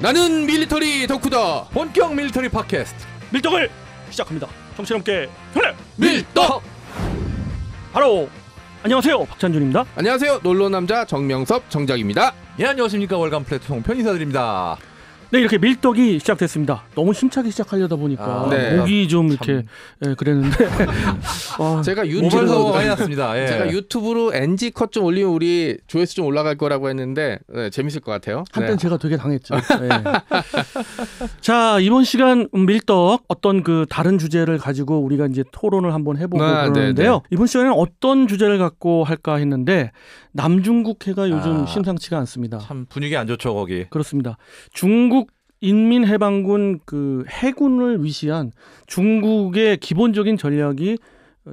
나는 밀리터리 덕후다. 본격 밀리터리 팟캐스트 밀떡을 시작합니다. 청취자 함께 전해 밀떡. 바로 안녕하세요, 박찬준입니다. 안녕하세요, 놀러남자 정명섭 정작입니다. 예, 안녕하십니까. 월간 플랫폼 편인사드립니다. 네, 이렇게 밀떡이 시작됐습니다. 너무 힘차게 시작하려다 보니까 네. 목이 좀 이렇게 그랬는데 제가 모발도 많이 났습니다. 예. 제가 유튜브로 NG 컷 좀 올리면 우리 조회수 좀 올라갈 거라고 했는데 재밌을 것 같아요. 한때는 제가 되게 당했죠. 네. 자, 이번 시간 밀떡 어떤 그 다른 주제를 가지고 우리가 이제 토론을 한번 해보고 그러는데요. 네네. 이번 시간에는 어떤 주제를 갖고 할까 했는데 남중국해가 요즘 심상치가 않습니다. 참 분위기 안 좋죠, 거기. 그렇습니다. 중국 인민해방군 그 해군을 위시한 중국의 기본적인 전략이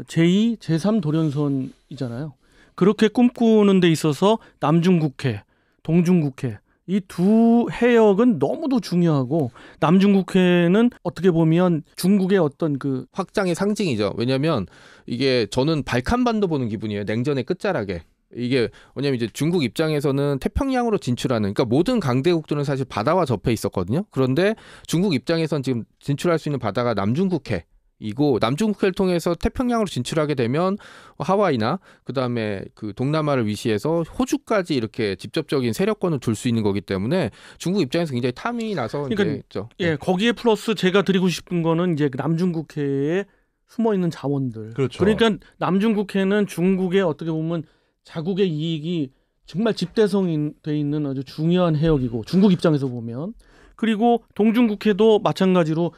제2, 제3 도련선이잖아요. 그렇게 꿈꾸는 데 있어서 남중국해, 동중국해 이 두 해역은 너무도 중요하고 남중국해는 어떻게 보면 중국의 어떤 그 확장의 상징이죠. 왜냐하면 이게 저는 발칸반도 보는 기분이에요. 냉전의 끝자락에. 이게 왜냐면 이제 중국 입장에서는 태평양으로 진출하는, 그러니까 모든 강대국들은 사실 바다와 접해 있었거든요. 그런데 중국 입장에선 지금 진출할 수 있는 바다가 남중국해이고, 남중국해를 통해서 태평양으로 진출하게 되면 하와이나 그다음에 그 동남아를 위시해서 호주까지 이렇게 직접적인 세력권을 둘 수 있는 거기 때문에 중국 입장에서 굉장히 탐이 나서 그러니까 이제 있죠. 예, 거기에 플러스 제가 드리고 싶은 거는 이제 남중국해에 숨어 있는 자원들. 그렇죠. 그러니까 남중국해는 중국의 어떻게 보면 자국의 이익이 정말 집대성이 돼 있는 아주 중요한 해역이고, 중국 입장에서 보면. 그리고 동중국해도 마찬가지로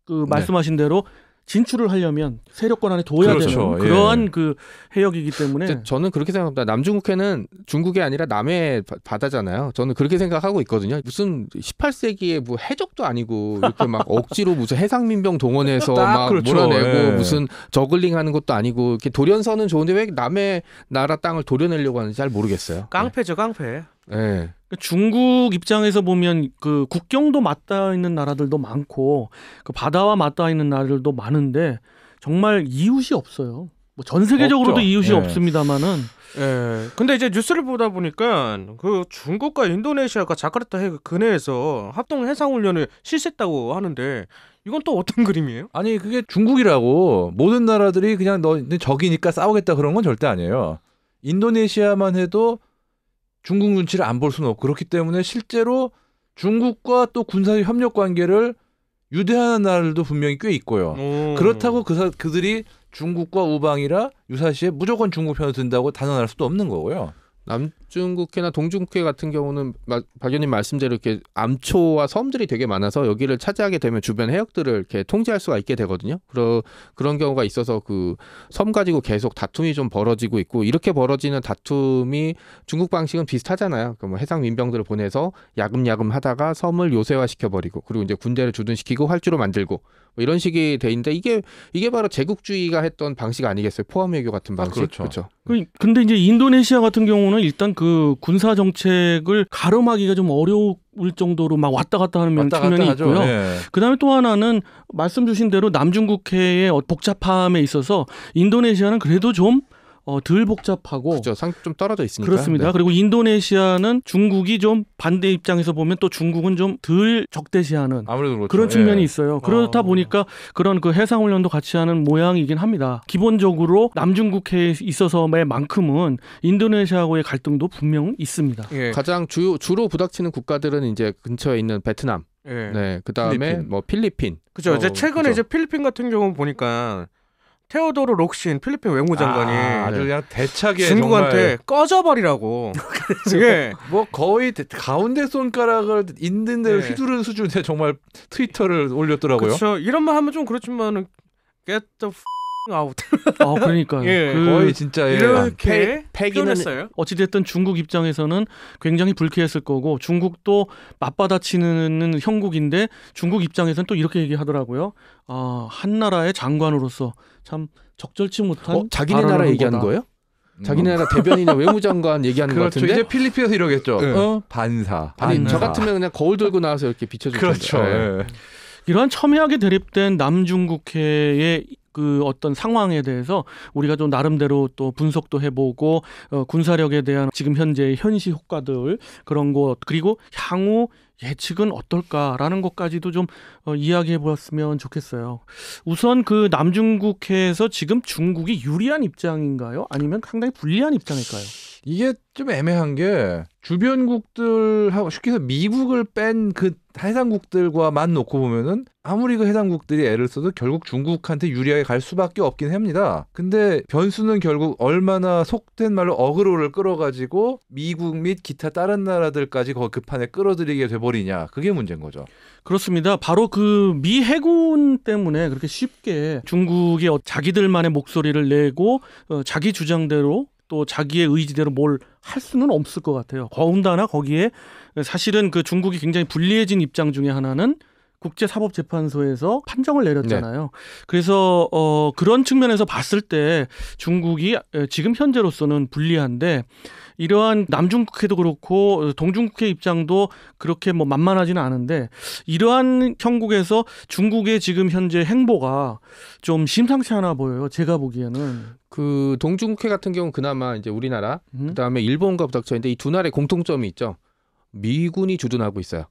그 말씀하신 대로 진출을 하려면 세력권 안에 둬야 그렇죠. 되는 그러한 그 해역이기 때문에 저는 그렇게 생각합니다. 남중국해는 중국이 아니라 남의 바다잖아요. 저는 그렇게 생각하고 있거든요. 무슨 18세기에 뭐 해적도 아니고 이렇게 막 억지로 무슨 해상민병 동원해서 막 그렇죠. 몰아내고 무슨 저글링하는 것도 아니고, 이렇게 도련선은 좋은데 왜 남의 나라 땅을 도려내려고 하는지 잘 모르겠어요. 깡패죠, 깡패. 네. 중국 입장에서 보면 그 국경도 맞닿아 있는 나라들도 많고 그 바다와 맞닿아 있는 나라들도 많은데 정말 이웃이 없어요. 뭐 전 세계적으로도 없죠. 이웃이 예. 없습니다만은 예. 근데 이제 뉴스를 보다 보니까 그 중국과 인도네시아가 자카르타 해역 근해에서 합동 해상 훈련을 실시했다고 하는데 이건 또 어떤 그림이에요? 아니, 그게 중국이라고 모든 나라들이 그냥 너네 적이니까 싸우겠다 그런 건 절대 아니에요. 인도네시아만 해도 중국 눈치를 안 볼 수는 없고, 그렇기 때문에 실제로 중국과 또 군사적 협력 관계를 유대하는 나라들도 분명히 꽤 있고요. 그렇다고 그들이 중국과 우방이라 유사시에 무조건 중국 편을 든다고 단언할 수도 없는 거고요. 남중국해나 동중국해 같은 경우는 박 의원님 말씀대로 이렇게 암초와 섬들이 되게 많아서 여기를 차지하게 되면 주변 해역들을 이렇게 통제할 수가 있게 되거든요. 그런 경우가 있어서 그 섬 가지고 계속 다툼이 좀 벌어지고 있고, 이렇게 벌어지는 다툼이 중국 방식은 비슷하잖아요. 그 뭐 해상 민병들을 보내서 야금야금 하다가 섬을 요새화 시켜버리고, 그리고 이제 군대를 주둔시키고 활주로 만들고 뭐 이런 식이 돼 있는데, 이게 바로 제국주의가 했던 방식 아니겠어요? 포함 외교 같은 방식. 그렇죠. 근데 이제 인도네시아 같은 경우는 일단 그 군사 정책을 가름하기가 좀 어려울 정도로 막 왔다 갔다 하는 측면이 있고요. 예. 그다음에 또 하나는 말씀 주신 대로 남중국해의 복잡함에 있어서 인도네시아는 그래도 좀 덜 복잡하고 그렇죠. 좀 떨어져 있으니까. 그렇습니다. 네. 그리고 인도네시아는 중국이 좀 반대 입장에서 보면 또 중국은 좀 덜 적대시하는 아무래도 그렇죠. 그런 측면이 예. 있어요. 그렇다 보니까 그런 그 해상훈련도 같이 하는 모양이긴 합니다. 기본적으로 남중국해에 있어서만큼은 인도네시아하고의 갈등도 분명 있습니다. 예. 가장 주로 부닥치는 국가들은 이제 근처에 있는 베트남, 예. 네, 그다음에 필리핀. 뭐 필리핀. 그죠. 이제 최근에 그죠. 이제 필리핀 같은 경우 보니까 테오도로 록신 필리핀 외무장관이 아주 그냥 대차게 중국한테 꺼져버리라고. 이게 뭐 거의 가운데 손가락을 있는 대로 네. 휘두르는 수준의 정말 트위터를 올렸더라고요. 그렇죠. 이런 말 하면 좀 그렇지만은 get the out. 그러니까 예. 거의 진짜 이렇게 패기는 표현했어요. 어찌됐든 중국 입장에서는 굉장히 불쾌했을 거고, 중국도 맞받아치는 형국인데 중국 입장에서는 또 이렇게 얘기하더라고요. 한 나라의 장관으로서 참 적절치 못한 자기네 발언을 나라 한 얘기하는 거다. 거예요? 자기네 나라 대변인이나 외무장관 얘기하는 것 그렇죠. 같은데. 이제 필리핀에서 이러겠죠. 네. 반사. 아니 저 같으면 그냥 거울 들고 나와서 이렇게 비춰줄 그렇죠. 텐데. 네. 예. 이러한 첨예하게 대립된 남중국해의 그 어떤 상황에 대해서 우리가 좀 나름대로 또 분석도 해보고 군사력에 대한 지금 현재의 현시 효과들 그런 것, 그리고 향후 예측은 어떨까라는 것까지도 좀 이야기해 보았으면 좋겠어요. 우선 그 남중국해에서 지금 중국이 유리한 입장인가요? 아니면 상당히 불리한 입장일까요? 이게 좀 애매한 게 주변국들하고 쉽게 해서 미국을 뺀 그 해당국들과만 놓고 보면은 아무리 그 해당국들이 애를 써도 결국 중국한테 유리하게 갈 수밖에 없긴 합니다. 근데 변수는 결국 얼마나 속된 말로 어그로를 끌어가지고 미국 및 기타 다른 나라들까지 거기 그 판에 끌어들이게 돼버리냐, 그게 문제인 거죠. 그렇습니다. 바로 그 미 해군 때문에 그렇게 쉽게 중국이 자기들만의 목소리를 내고 자기 주장대로 또 자기의 의지대로 뭘 할 수는 없을 것 같아요. 더군다나 거기에 사실은 그 중국이 굉장히 불리해진 입장 중에 하나는 국제사법재판소에서 판정을 내렸잖아요. 네. 그래서 그런 측면에서 봤을 때 중국이 지금 현재로서는 불리한데 이러한 남중국해도 그렇고 동중국해 입장도 그렇게 뭐 만만하지는 않은데 이러한 형국에서 중국의 지금 현재 행보가 좀 심상치 않아 보여요. 제가 보기에는. 그 동중국해 같은 경우는 그나마 이제 우리나라 그다음에 일본과 부닥쳐 있는데 이 두 나라의 공통점이 있죠. 미군이 주둔하고 있어요.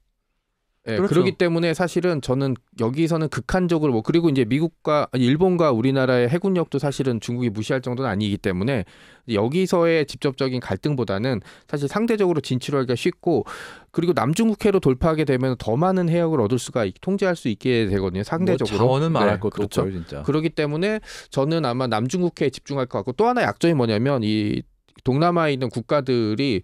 네, 그렇죠. 그렇기 때문에 사실은 저는 여기서는 극한적으로 그리고 이제 미국과 일본과 우리나라의 해군력도 사실은 중국이 무시할 정도는 아니기 때문에 여기서의 직접적인 갈등보다는 사실 상대적으로 진출하기가 쉽고 그리고 남중국해로 돌파하게 되면 더 많은 해역을 얻을 수가 통제할 수 있게 되거든요. 상대적으로. 자원은 말할 것도 그렇죠. 없고요, 진짜. 그렇기 때문에 저는 아마 남중국해에 집중할 것 같고 또 하나 약점이 뭐냐면 이 동남아에 있는 국가들이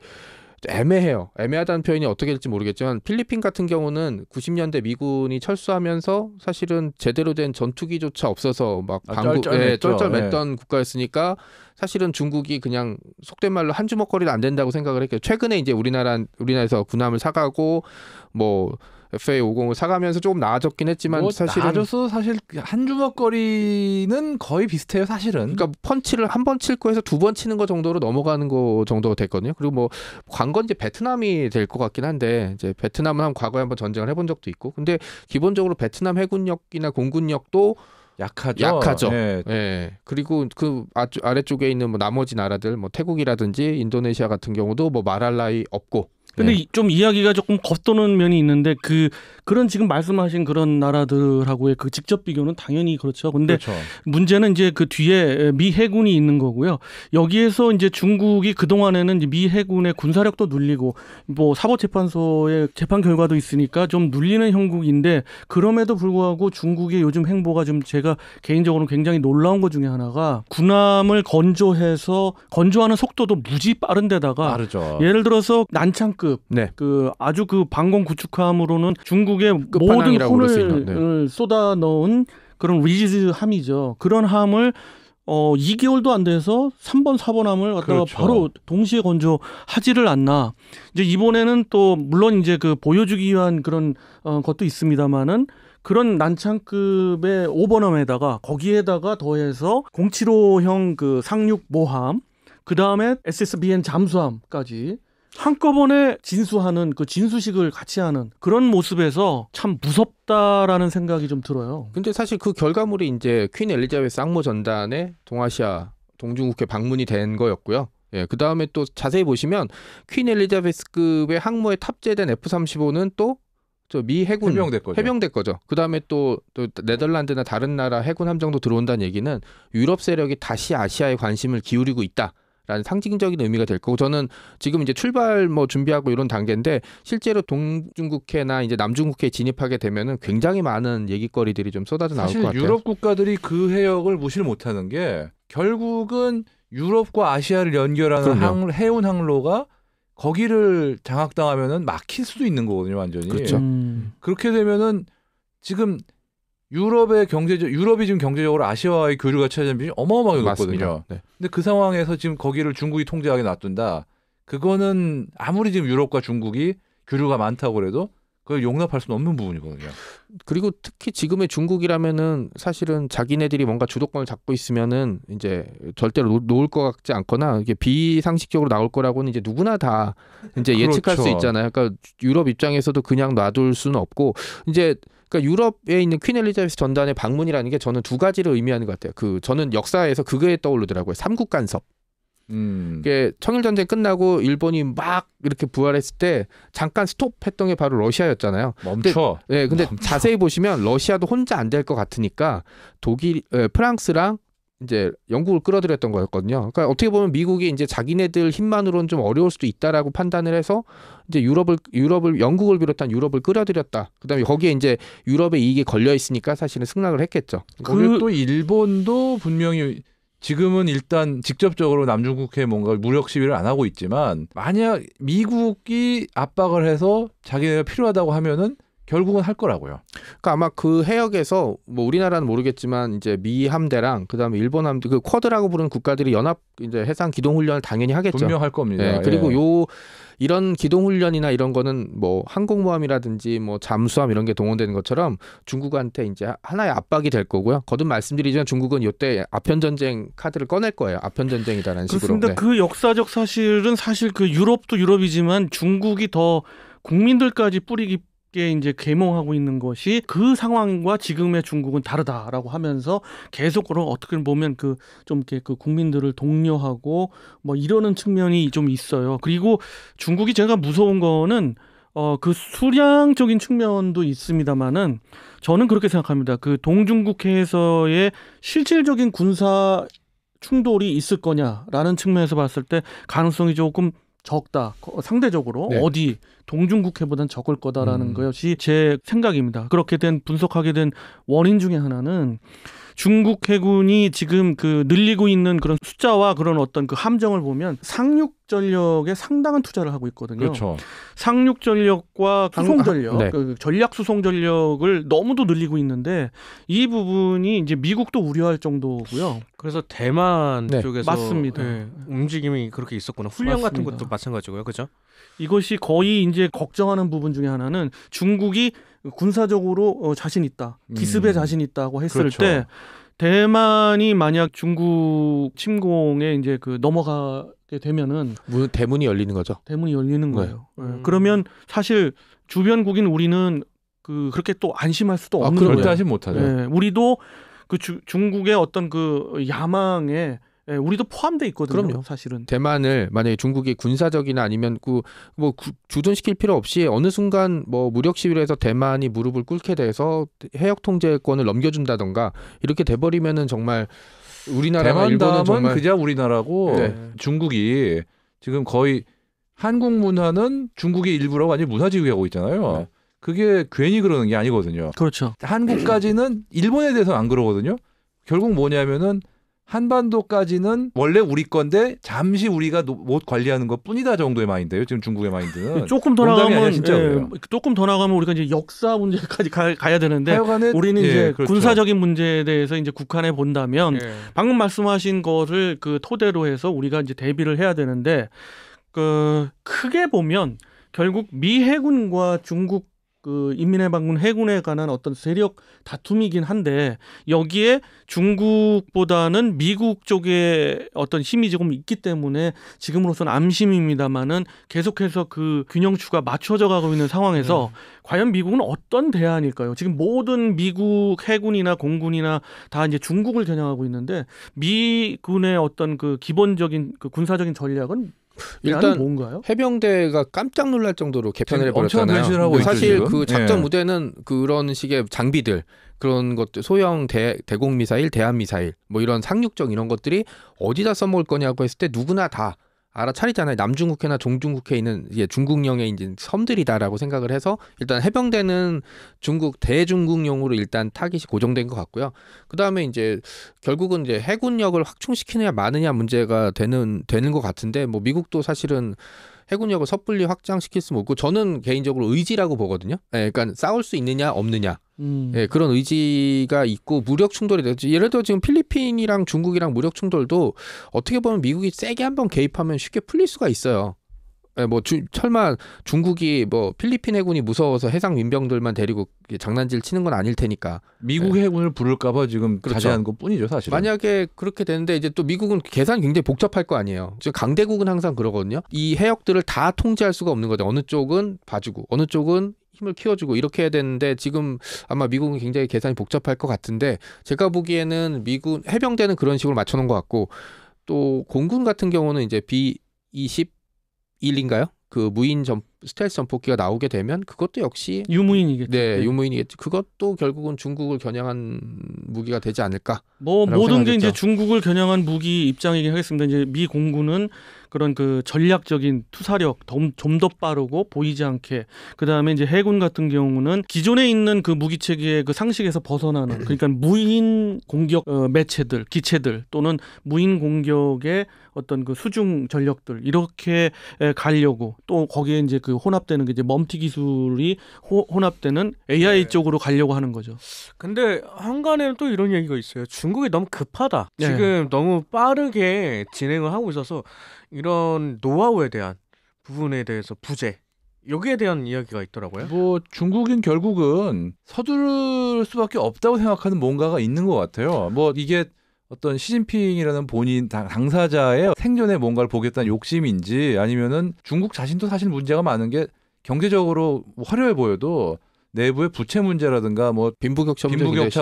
애매해요. 애매하다는 표현이 어떻게 될지 모르겠지만 필리핀 같은 경우는 90년대 미군이 철수하면서 사실은 제대로 된 전투기조차 없어서 막 쩔쩔맸던 국가였으니까 사실은 중국이 그냥 속된 말로 한 주먹거리도 안 된다고 생각을 했고 최근에 이제 우리나라에서 군함을 사가고 뭐 FA50을 사가면서 조금 나아졌긴 했지만 사실은 나아져서 사실 한 주먹거리는 거의 비슷해요, 사실은. 그러니까 펀치를 한 번 칠 거에서 두 번 치는 거 정도로 넘어가는 거 정도가 됐거든요. 그리고 뭐 관건 이제 베트남이 될 것 같긴 한데 이제 베트남은 과거에 한번 전쟁을 해본 적도 있고, 근데 기본적으로 베트남 해군력이나 공군력도 약하죠. 네. 예. 그리고 그 아래쪽에 있는 뭐 나머지 나라들, 뭐 태국이라든지 인도네시아 같은 경우도 뭐 말할 나위 없고. 근데 좀 이야기가 조금 겉도는 면이 있는데 그런 지금 말씀하신 그런 나라들하고의 그 직접 비교는 당연히 그렇죠. 근데 그렇죠. 문제는 이제 그 뒤에 미 해군이 있는 거고요. 여기에서 이제 중국이 그 동안에는 이제 미 해군의 군사력도 눌리고 뭐 사법재판소의 재판 결과도 있으니까 좀 눌리는 형국인데 그럼에도 불구하고 중국의 요즘 행보가 좀 제가 개인적으로 굉장히 놀라운 것 중에 하나가 군함을 건조하는 속도도 무지 빠른데다가 빠르죠. 예를 들어서 난창급 그 아주 그 방공 구축함으로는 중국의 모든 혼을 쏟아 넣은 그런 리즈 함이죠. 그런 함을 2개월도 안 돼서 3번, 4번 함을 갖다가 그렇죠. 바로 동시에 건조하지를 않나. 이제 이번에는 또 물론 이제 그 보여주기 위한 그런 것도 있습니다만은 그런 난창급의 5번함에다가 거기에다가 더해서 075형 그 상륙 모함, 그 다음에 SSBN 잠수함까지 한꺼번에 진수하는 그 진수식을 같이 하는 그런 모습에서 참 무섭다라는 생각이 좀 들어요. 근데 사실 그 결과물이 이제 퀸 엘리자베스 상무 전단의 동아시아 동중국해 방문이 된 거였고요. 예, 그 다음에 또 자세히 보시면 퀸 엘리자베스급의 항모에 탑재된 F-35는 또 저 미 해군 해병대 거죠. 그 다음에 또 네덜란드나 다른 나라 해군 함정도 들어온다는 얘기는 유럽 세력이 다시 아시아에 관심을 기울이고 있다. 라는 상징적인 의미가 될 거고, 저는 지금 이제 출발 뭐 준비하고 이런 단계인데 실제로 동중국해나 이제 남중국해에 진입하게 되면은 굉장히 많은 얘기거리들이 좀 쏟아져 나올 것 같아요. 사실 유럽 국가들이 그 해역을 무시를 못하는 게 결국은 유럽과 아시아를 연결하는 해운 항로가 거기를 장악당하면은 막힐 수도 있는 거거든요, 완전히. 그렇죠. 그렇게 되면은 지금 유럽이 지금 경제적으로 아시아와의 교류가 차지하는 비중이 어마어마하게 높거든요. 네. 근데 그 상황에서 지금 거기를 중국이 통제하게 놔둔다. 그거는 아무리 지금 유럽과 중국이 교류가 많다고 그래도 그걸 용납할 수는 없는 부분이거든요. 그리고 특히 지금의 중국이라면은 사실은 자기네들이 뭔가 주도권을 잡고 있으면은 이제 절대로 놓을 것 같지 않거나 이게 비상식적으로 나올 거라고는 이제 누구나 다 이제 예측할 그렇죠. 수 있잖아요. 그러니까 유럽 입장에서도 그냥 놔둘 수는 없고 이제. 그러니까 유럽에 있는 퀸 엘리자베스 전단의 방문이라는 게 저는 두 가지를 의미하는 것 같아요. 저는 역사에서 그게 떠오르더라고요. 삼국 간섭. 이게 청일 전쟁 끝나고 일본이 막 이렇게 부활했을 때 잠깐 스톱했던 게 바로 러시아였잖아요. 멈춰. 근데 자세히 보시면 러시아도 혼자 안 될 것 같으니까 프랑스랑 이제 영국을 끌어들였던 거였거든요. 그러니까 어떻게 보면 미국이 이제 자기네들 힘만으로는 좀 어려울 수도 있다라고 판단을 해서 이제 영국을 비롯한 유럽을 끌어들였다. 그다음에 거기에 이제 유럽의 이익이 걸려 있으니까 사실은 승낙을 했겠죠. 거기 또 일본도 분명히 지금은 일단 직접적으로 남중국해에 뭔가 무력 시위를 안 하고 있지만 만약 미국이 압박을 해서 자기네가 필요하다고 하면은 결국은 할 거라고요. 그러니까 아마 그 해역에서 뭐 우리나라는 모르겠지만 이제 미 함대랑 그다음에 일본 함대 그 쿼드라고 부르는 국가들이 연합 이제 해상 기동 훈련을 당연히 하겠죠. 분명 할 겁니다. 네, 그리고 이런 기동 훈련이나 이런 거는 뭐 항공모함이라든지 뭐 잠수함 이런 게 동원되는 것처럼 중국한테 이제 하나의 압박이 될 거고요. 거듭 말씀드리지만 중국은 이때 아편 전쟁 카드를 꺼낼 거예요. 아편 전쟁이다라는 식으로. 그렇습니다. 그 역사적 사실은 사실 그 유럽도 유럽이지만 중국이 더 국민들까지 뿌리 깊게 이제 계몽하고 있는 것이 그 상황과 지금의 중국은 다르다라고 하면서 계속으로 어떻게 보면 그 좀 이렇게 그 국민들을 독려하고 뭐 이러는 측면이 좀 있어요. 그리고 중국이 제가 무서운 거는 그 수량적인 측면도 있습니다만은 저는 그렇게 생각합니다. 그 동중국해에서의 실질적인 군사 충돌이 있을 거냐라는 측면에서 봤을 때 가능성이 조금 적다. 상대적으로 네. 어디 동중국해보단 적을 거다라는 것이 제 생각입니다. 그렇게 된 분석하게 된 원인 중에 하나는 중국 해군이 지금 그 늘리고 있는 그런 숫자와 그런 어떤 그 함정을 보면 상륙 전력에 상당한 투자를 하고 있거든요. 그렇죠. 상륙 전력과 수송 전력, 네. 그 전략 수송 전력을 너무도 늘리고 있는데 이 부분이 이제 미국도 우려할 정도고요. 그래서 대만 네, 쪽에서 맞습니다. 움직임이 그렇게 있었구나. 훈련 같은 맞습니다. 것도 마찬가지고요. 그죠? 이것이 거의 이제 걱정하는 부분 중에 하나는 중국이 군사적으로 자신 있다, 기습에 자신 있다고 했을 그렇죠. 때 대만이 만약 중국 침공에 이제 그 넘어가게 되면은 대문이 열리는 거죠. 대문이 열리는 거예요. 네. 그러면 사실 주변국인 우리는 그렇게 또 안심할 수도 없는 절대 거예요. 하진 못하죠. 네, 우리도 그 중국의 어떤 그 야망에 우리도 포함돼 있거든요. 그럼요. 사실은. 대만을 만약에 중국이 군사적이나 아니면 주둔시킬 필요 없이 어느 순간 뭐 무력 시위를 해서 대만이 무릎을 꿇게 돼서 해역 통제권을 넘겨준다던가 이렇게 돼버리면은 정말 우리나라가 대만 일본은 다음은 정말 그저 우리나라고 네. 중국이 지금 거의 한국 문화는 중국의 일부라고 완전히 문화지휘하고 있잖아요. 네. 그게 괜히 그러는 게 아니거든요. 그렇죠. 한국까지는 일본에 대해서는 안 그러거든요. 결국 뭐냐면은 한반도까지는 원래 우리 건데 잠시 우리가 못 관리하는 것 뿐이다 정도의 마인드예요. 지금 중국의 마인드는. 조금 더 농담이 나가면 아니라 진짜 그래요. 조금 더 나가면 우리가 이제 역사 문제까지 가야 되는데 하여간에 우리는 예, 이제 그렇죠. 군사적인 문제에 대해서 이제 국한해 본다면 예. 방금 말씀하신 거를 그 토대로 해서 우리가 이제 대비를 해야 되는데 그 크게 보면 결국 미 해군과 중국 그 인민해방군 해군에 관한 어떤 세력 다툼이긴 한데 여기에 중국보다는 미국 쪽에 어떤 힘이 조금 있기 때문에 지금으로서는 암심입니다만은 계속해서 그 균형추가 맞춰져 가고 있는 상황에서 과연 미국은 어떤 대안일까요? 지금 모든 미국 해군이나 공군이나 다 이제 중국을 겨냥하고 있는데 미군의 어떤 그 기본적인 그 군사적인 전략은 일단 뭔가요? 해병대가 깜짝 놀랄 정도로 개편을 지금 엄청 해버렸잖아요. 변신을 하고 근데 있죠, 사실 지금. 그 작전 예. 무대는 그런 식의 장비들 그런 것들 소형 대공 미사일, 대함 미사일 뭐 이런 상륙정 이런 것들이 어디다 써먹을 거냐고 했을 때 누구나 다 알아차리잖아요. 남중국해나 동중국해에 있는 이게 중국령의 이제 섬들이다라고 생각을 해서 일단 해병대는 대중국용으로 일단 타깃이 고정된 것 같고요. 그 다음에 이제 결국은 이제 해군력을 확충시키느냐 마느냐 문제가 되는 것 같은데 뭐 미국도 사실은 해군력을 섣불리 확장시킬 수 없고 저는 개인적으로 의지라고 보거든요. 그러니까 싸울 수 있느냐 없느냐. 그런 의지가 있고 무력 충돌이 되지. 예를 들어 지금 필리핀이랑 중국이랑 무력 충돌도 어떻게 보면 미국이 세게 한번 개입하면 쉽게 풀릴 수가 있어요. 설마 중국이 뭐 필리핀 해군이 무서워서 해상 민병들만 데리고 장난질 치는 건 아닐 테니까. 미국 해군을 부를까봐 지금 그렇죠. 자제하는 것뿐이죠, 사실은. 만약에 그렇게 되는데 이제 또 미국은 계산이 굉장히 복잡할 거 아니에요. 지금 강대국은 항상 그러거든요. 이 해역들을 다 통제할 수가 없는 거죠. 어느 쪽은 봐주고 어느 쪽은 힘을 키워주고 이렇게 해야 되는데 지금 아마 미국은 굉장히 계산이 복잡할 것 같은데 제가 보기에는 미국 해병대는 그런 식으로 맞춰놓은 것 같고 또 공군 같은 경우는 이제 B-21인가요? 그 무인 스텔스 전폭기가 나오게 되면 그것도 역시 유무인이겠죠. 네, 유무인이겠죠. 그것도 결국은 중국을 겨냥한 무기가 되지 않을까? 뭐 모든 게 생각했죠. 이제 중국을 겨냥한 무기 입장이긴 하겠습니다. 이제 미 공군은 그런 그 전략적인 투사력 좀 더 빠르고 보이지 않게, 그 다음에 이제 해군 같은 경우는 기존에 있는 그 무기 체계의 그 상식에서 벗어나는, 그러니까 무인 공격 매체들, 기체들 또는 무인 공격의 어떤 그 수중 전력들 이렇게 가려고, 또 거기에 이제 그 혼합되는 게 이제 멈티 기술이 혼합되는 AI 네. 쪽으로 가려고 하는 거죠. 근데 한간에는 또 이런 얘기가 있어요. 중국이 너무 급하다. 네. 지금 너무 빠르게 진행을 하고 있어서 이런 노하우에 대한 부분에 대해서 부재, 여기에 대한 이야기가 있더라고요. 뭐 중국인 결국은 서두를 수밖에 없다고 생각하는 뭔가가 있는 것 같아요. 뭐 이게 어떤 시진핑이라는 본인 당사자의 생존에 뭔가를 보겠다는 욕심인지, 아니면은 중국 자신도 사실 문제가 많은 게 경제적으로 화려해 보여도 내부의 부채 문제라든가 뭐 빈부격차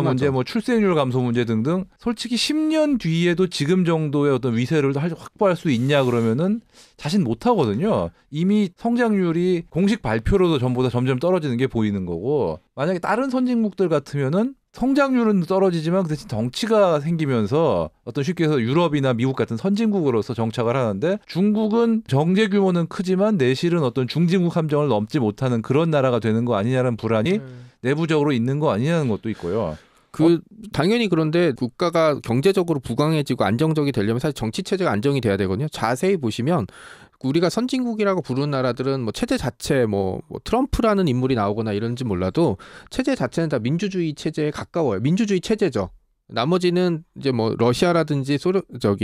문제, 뭐 출생률 감소 문제 등등, 솔직히 10년 뒤에도 지금 정도의 어떤 위세를 확보할 수 있냐 그러면은 자신 못 하거든요. 이미 성장률이 공식 발표로도 전보다 점점 떨어지는 게 보이는 거고, 만약에 다른 선진국들 같으면은 성장률은 떨어지지만 그 대신 덩치가 생기면서 어떤 쉽게 해서 유럽이나 미국 같은 선진국으로서 정착을 하는데, 중국은 경제 규모는 크지만 내실은 어떤 중진국 함정을 넘지 못하는 그런 나라가 되는 거 아니냐는 불안이 내부적으로 있는 거 아니냐는 것도 있고요. 당연히. 그런데 국가가 경제적으로 부강해지고 안정적이 되려면 사실 정치 체제가 안정이 돼야 되거든요. 자세히 보시면 우리가 선진국이라고 부르는 나라들은 뭐 체제 자체 뭐 트럼프라는 인물이 나오거나 이런지 몰라도 체제 자체는 다 민주주의 체제에 가까워요. 민주주의 체제죠. 나머지는 이제 뭐 러시아라든지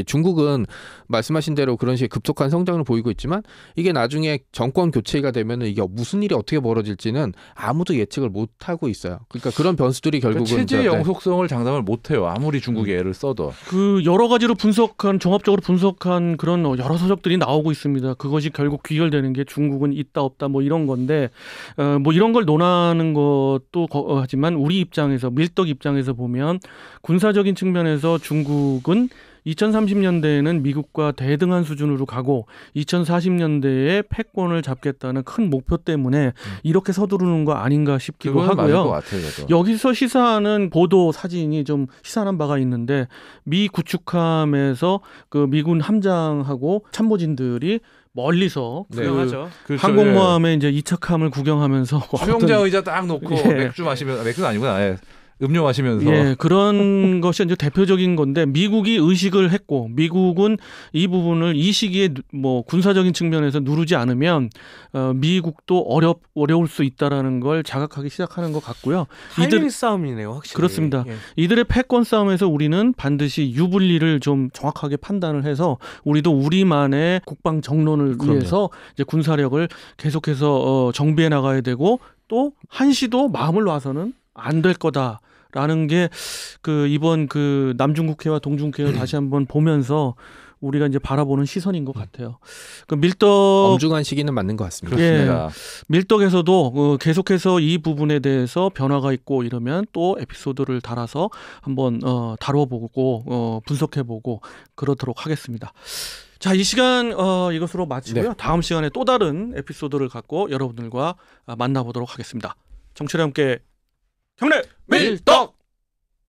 중국은 말씀하신 대로 그런 식의 급속한 성장을 보이고 있지만, 이게 나중에 정권 교체가 되면은 이게 무슨 일이 어떻게 벌어질지는 아무도 예측을 못 하고 있어요. 그러니까 그런 변수들이 결국은 그러니까 체제 영속성을 장담을 못 해요. 아무리 중국이 애를 써도. 그 여러 가지로 종합적으로 분석한 그런 여러 서적들이 나오고 있습니다. 그것이 결국 귀결되는 게 중국은 있다 없다 뭐 이런 건데, 뭐 이런 걸 논하는 것도 하지만 우리 입장에서, 밀떡 입장에서 보면 군사적인 측면에서 중국은 2030년대에는 미국과 대등한 수준으로 가고 2040년대에 패권을 잡겠다는 큰 목표 때문에 이렇게 서두르는 거 아닌가 싶기도 그건 맞을 것 하고요. 같아요, 저도. 여기서 시사하는 보도 사진이 좀 시사하는 바가 있는데, 미 구축함에서 그 미군 함장하고 참모진들이 멀리서 네. 유명하죠. 그렇죠. 항공모함의 이제 이착함을 구경하면서 수영장 의자 딱 놓고 예. 맥주는 아니구나. 예. 음료 마시면서. 예, 그런 것이 이제 대표적인 건데, 미국이 의식을 했고, 미국은 이 부분을 이 시기에 뭐 군사적인 측면에서 누르지 않으면 미국도 어려울 수 있다라는 걸 자각하기 시작하는 것 같고요. 타이밍 싸움이네요, 확실히. 그렇습니다. 예. 이들의 패권 싸움에서 우리는 반드시 유불리를 좀 정확하게 판단을 해서 우리도 우리만의 국방 정론을 그럼요. 위해서 이제 군사력을 계속해서 정비해 나가야 되고, 또 한시도 마음을 놔서는 안 될 거다라는 게 그 이번 그 남중국해와 동중국해를 다시 한번 보면서 우리가 이제 바라보는 시선인 것 같아요. 그 밀떡 엄중한 시기는 맞는 것 같습니다. 그렇습니다. 밀떡에서도 계속해서 이 부분에 대해서 변화가 있고 이러면 또 에피소드를 달아서 한번 다뤄보고 분석해보고 그러도록 하겠습니다. 자, 이 시간 이것으로 마치고요. 네. 다음 시간에 또 다른 에피소드를 갖고 여러분들과 만나보도록 하겠습니다. 정철이 함께 경례 밀떡!